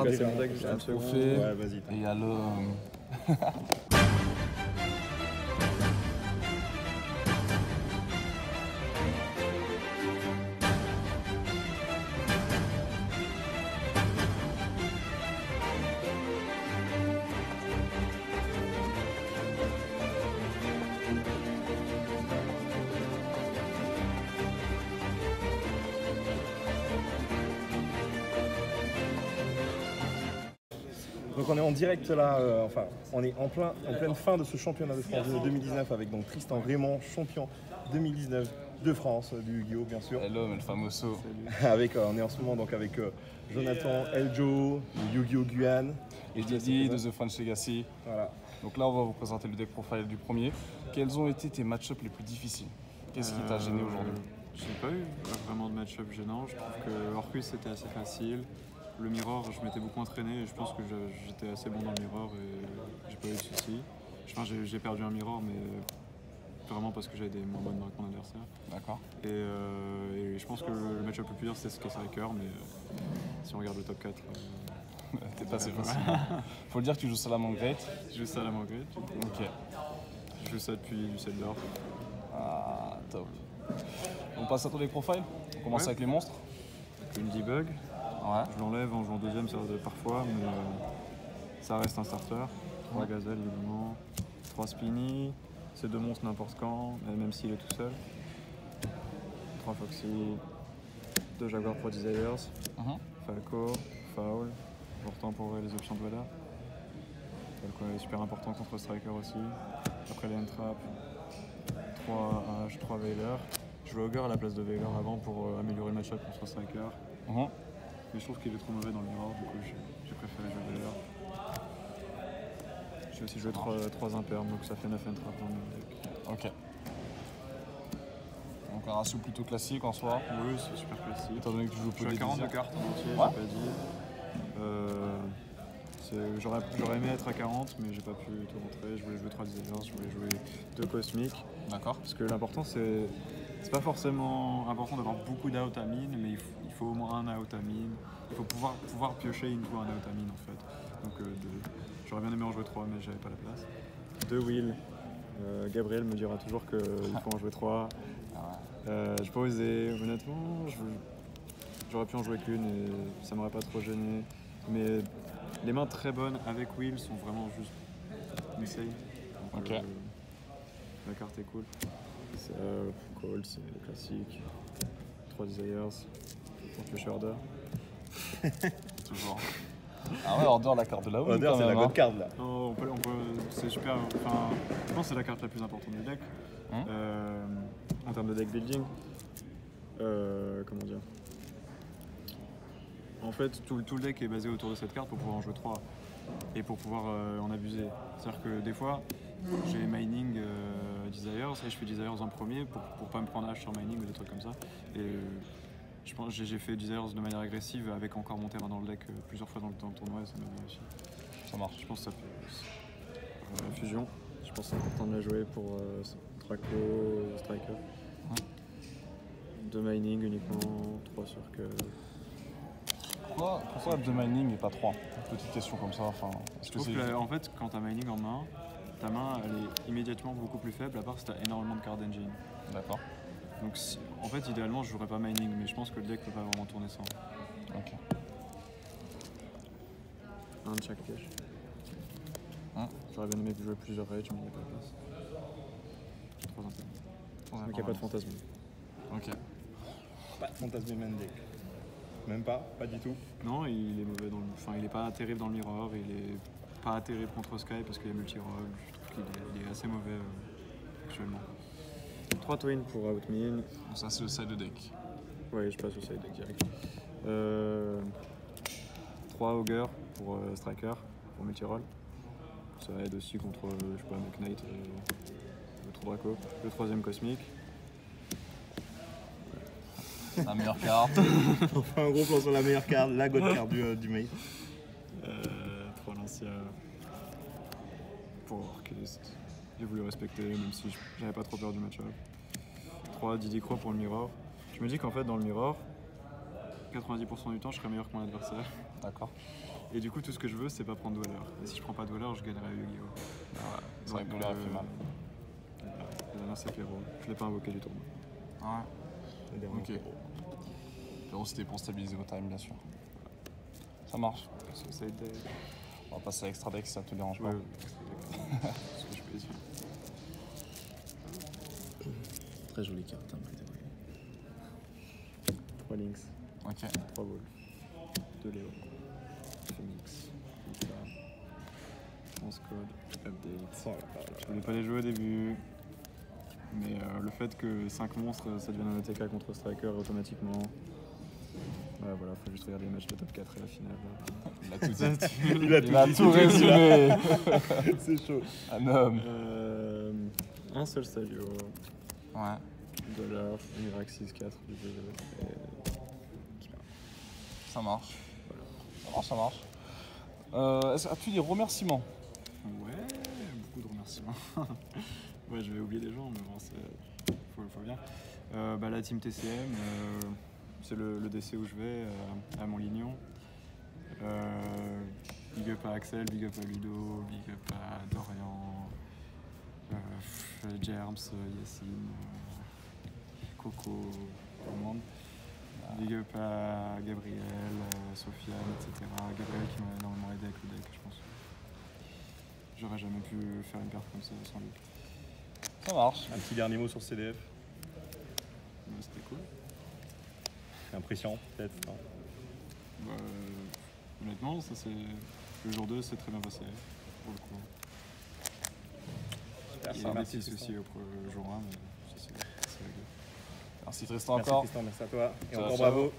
regarde. casser mon deck juste une seconde. Ouais, vas-y. Et il y a le... Donc on est en direct là, enfin on est en pleine fin de ce championnat de France de 2019 avec donc Tristan Raymond, champion 2019 de France, du Yu-Gi-Oh bien sûr. Hello, el famoso. Avec, on est en ce moment donc avec Jonathan, Eljo, de Yu-Gi-Oh Guyane. Et Didi de The French Legacy. Voilà. Donc là, on va vous présenter le deck profile du premier. Quels ont été tes match-ups les plus difficiles? Qu'est-ce qui t'a gêné aujourd'hui? J'ai pas eu vraiment de match-up gênant. Je trouve que Orcus c'était assez facile. Le Mirror, je m'étais beaucoup entraîné et je pense que j'étais assez bon dans le Mirror et j'ai pas eu de soucis. Enfin, j'ai perdu un Mirror, mais vraiment parce que j'avais des moins bonnes marques que mon adversaire. D'accord. Et je pense que le match-up le plus dur c'était Striker, mais si on regarde le top 4. T'es passé facile. Faut le dire que tu joues Salamangreat Great. Je joue ça à la Marguerite. Ok. Je joue ça depuis du Seldorf. Ah, top. On passe à ton deck profile. On commence Ouais. avec les monstres. Une debug. Ouais. Je l'enlève en jouant deuxième parfois, mais ça reste un starter. 3 gazelles évidemment, 3 spinny, c'est 2 monstres n'importe quand, même s'il est tout seul. 3 foxy, 2 jaguars pro desires, Falco, foul, important pour les options de Vada. Falco est super important contre Striker aussi. Après les entraps, 3 H, 3 Veiler. Je joue Ogre à la place de Veiler avant pour améliorer le match-up contre Striker. Mais je trouve qu'il est trop mauvais dans le mirror, du coup j'ai préféré jouer Veiler. J'ai aussi joué 3 impermes, donc ça fait 9 entraps dans le deck. Ok. Donc un ratio plutôt classique en soi. Oui, c'est super classique. Étant donné que tu joues Je suis peu à des 42 désirs. cartes en entier, Ouais. j'ai pas dit. J'aurais aimé être à 40, mais j'ai pas pu tout rentrer. Je voulais jouer 3 designers, je voulais jouer 2 cosmiques. D'accord. Parce que l'important, c'est pas forcément important d'avoir beaucoup d'out à mine, mais il faut au moins un out à mine. Il faut pouvoir piocher une fois un out à mine en fait. Donc j'aurais bien aimé en jouer 3, mais j'avais pas la place. 2 wheels. Gabriel me dira toujours qu'il faut en jouer 3. J'ai pas osé, honnêtement, j'aurais pu en jouer qu'une et ça m'aurait pas trop gêné. Mais les mains très bonnes avec wheel sont vraiment juste insane. Donc, Ok. la carte est cool. C'est call, c'est classique. 3 desires. On pioche order. Toujours. Ah ouais, Order, la carte de la win Order, quand c'est même. la Hein. god card là. Non, c'est super. Enfin, je pense que c'est la carte la plus importante du deck. En termes de deck building. Comment dire? En fait, tout le deck est basé autour de cette carte pour pouvoir en jouer 3 et pour pouvoir en abuser. C'est-à-dire que des fois, j'ai mining Desires et je fais Desires en premier pour pas me prendre H sur mining ou des trucs comme ça. Et je pense que j'ai fait Desires de manière agressive avec encore mon terrain dans le deck plusieurs fois dans le tournoi et ça m'a bien réussi. Ça marche. Je pense que ça fait la fusion. Je pense que c'est important de la jouer pour Draco, Striker. 2 mining uniquement, 3 sur que. Pourquoi 2 mining et pas 3? Petite question comme ça. Enfin, Je trouve que en fait, quand tu as mining en main, ta main elle est immédiatement beaucoup plus faible à part si tu as énormément de card engine. D'accord. Donc en fait, idéalement, je jouerais pas mining, mais je pense que le deck peut pas vraiment tourner sans. Ok. Un de chaque piège. J'aurais bien aimé jouer plusieurs raids, mais il n'y a pas de place. J'ai 3 intérêts. Donc il n'y a pas de fantasme. Ok. Pas de fantasme même deck. Même pas du tout. Non, il est mauvais enfin, il est pas terrible dans le mirror, il est pas terrible contre Sky parce qu'il y a multi-roll. Je trouve qu'il est assez mauvais actuellement. 3 twins pour outmin. Ça, c'est le side de deck. Oui, je passe au side deck direct. 3 ogre pour striker, pour multi-roll. Ça aide aussi contre, je sais pas, Mech Knight, le trou Draco. Le 3ème cosmique. La meilleure carte. On fait un gros plan sur la meilleure carte, la god card du main. 3 Lancia pour Orcus. J'ai voulu respecter, même si j'avais pas trop peur du match-up. 3 Didi Crow pour le mirror. Je me dis qu'en fait, dans le mirror, 90% du temps, je serais meilleur que mon adversaire. D'accord. Et du coup, tout ce que je veux, c'est pas prendre Dweller. Et si je prends pas Dweller, je gagnerai à Yu-Gi-Oh! Ah ouais, c'est vrai que Dweller a fait mal. La dernière, c'est Perrault. Je l'ai pas invoqué du tournoi. Ouais. Le dernier, Ok. Perrault. Perrault, c'était pour stabiliser vos times, bien sûr. Ça marche. Ça aide. On va passer à Extra Deck si ça te dérange pas. Ouais, c'est ce que je peux dire. Très jolie carte, hein, by the way. 3 Lynx, Ok. 3 balls. 2 Léo. Phoenix. Ultra. Transcode. Update. Oh là là. Je voulais pas les jouer au début. Mais le fait que 5 monstres, ça devienne un ATK contre Striker automatiquement. Ouais, voilà, faut juste regarder les matchs de top 4 et la finale. Il a tout dit. Il a Il a dit, tout c'est résumé. C'est chaud. Un homme. Un seul Salio. Ouais. Dollar, Mirac 6-4 du jeu. Ça marche. Ça marche. As-tu des remerciements? Ouais, beaucoup de remerciements. Ouais, je vais oublier des gens, mais bon, faut bien. La team TCM, c'est le DC où je vais, à Montlignon. Big up à Axel, big up à Ludo, big up à Dorian, Germs, Yacine, Coco, tout le monde. Big up à Gabriel, Sofiane, etc. Gabriel qui m'a énormément aidé avec le deck, je pense. J'aurais jamais pu faire une carte comme ça sans lui. Ça marche. Un petit dernier mot sur CDF. Ouais, c'était cool. Impression, peut-être, non? Honnêtement, ça c'est le jour 2, c'est très bien passé pour le coup. Il y a des petits soucis au jour 1, mais ça c'est réglé. Merci Tristan Merci encore. Tristan, merci à toi. Et Ciao, encore ciao. bravo.